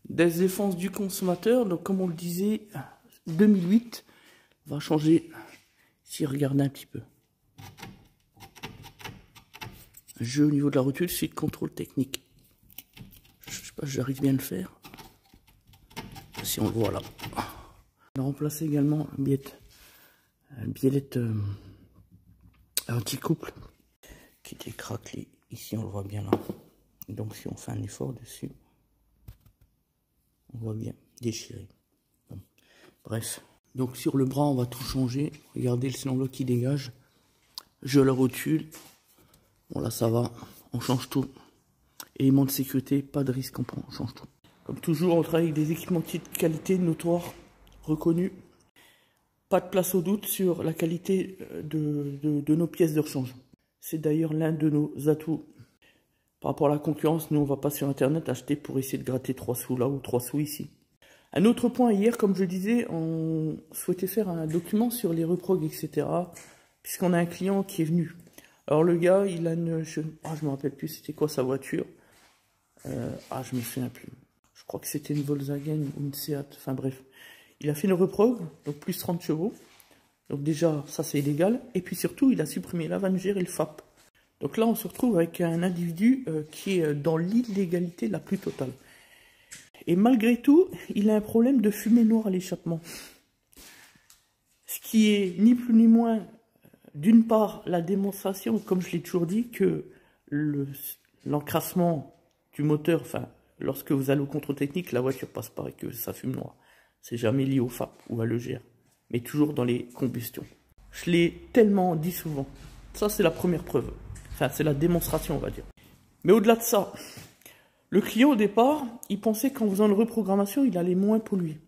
Des défenses du consommateur, donc comme on le disait, 2008, on va changer, si regardez un petit peu. Jeu au niveau de la rotule, suite contrôle technique. Je sais pas si j'arrive bien à le faire. Si on le voit là. On a remplacé également une biellette anti-couple qui était craquelée. Ici on le voit bien là. Donc si on fait un effort dessus, on voit bien déchiré. Bon. Bref. Donc sur le bras on va tout changer. Regardez le cylindre qui dégage. Je la rotule. Bon là ça va. On change tout. Éléments de sécurité, pas de risque, on change tout. Comme toujours, on travaille avec des équipementiers de qualité notoires, reconnus. Pas de place au doute sur la qualité de nos pièces de rechange. C'est d'ailleurs l'un de nos atouts. Par rapport à la concurrence, nous on va pas sur internet acheter pour essayer de gratter 3 sous là ou 3 sous ici. Un autre point, hier, comme je disais, on souhaitait faire un document sur les reprogs, etc. Puisqu'on a un client qui est venu. Alors le gars, il a une... je me rappelle plus c'était quoi sa voiture. Je me souviens plus. Je crois que c'était une Volkswagen ou une Seat. Enfin bref. Il a fait une reprog, donc plus 30 chevaux. Donc déjà, ça c'est illégal. Et puis surtout, il a supprimé l'Avenger et le FAP. Donc là, on se retrouve avec un individu qui est dans l'illégalité la plus totale. Et malgré tout, il a un problème de fumée noire à l'échappement. Ce qui est ni plus ni moins, d'une part, la démonstration, comme je l'ai toujours dit, que l'encrassement du moteur, enfin, lorsque vous allez au contrôle technique, la voiture passe pas et que ça fume noir. C'est jamais lié au FAP ou à l'EGR, mais toujours dans les combustions. Je l'ai tellement dit souvent. Ça, c'est la première preuve. Enfin, c'est la démonstration, on va dire. Mais au-delà de ça, le client, au départ, il pensait qu'en faisant une reprogrammation, il allait moins polluer.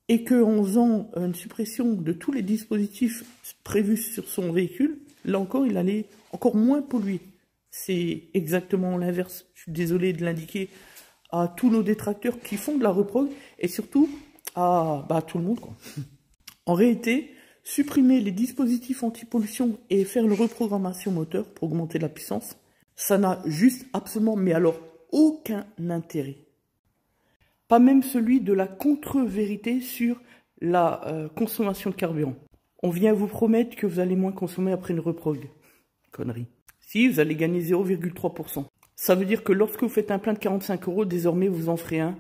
Et qu'en faisant une suppression de tous les dispositifs prévus sur son véhicule, là encore, il allait encore moins polluer. C'est exactement l'inverse. Je suis désolé de l'indiquer à tous nos détracteurs qui font de la reprog et surtout à tout le monde, quoi. En réalité, supprimer les dispositifs anti-pollution et faire une reprogrammation moteur pour augmenter la puissance, ça n'a juste absolument, mais alors, aucun intérêt. Pas même celui de la contre-vérité sur la consommation de carburant. On vient vous promettre que vous allez moins consommer après une reprog. Connerie. Si, vous allez gagner 0,3%. Ça veut dire que lorsque vous faites un plein de 45 €, désormais vous en ferez un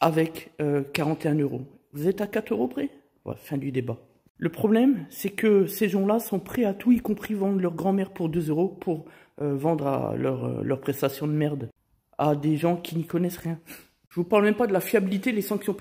avec 41 €. Vous êtes à 4 € près? Ouais, fin du débat. Le problème, c'est que ces gens-là sont prêts à tout, y compris vendre leur grand-mère pour 2 € pour vendre à leur prestation de merde à des gens qui n'y connaissent rien. Je vous parle même pas de la fiabilité, les sanctions.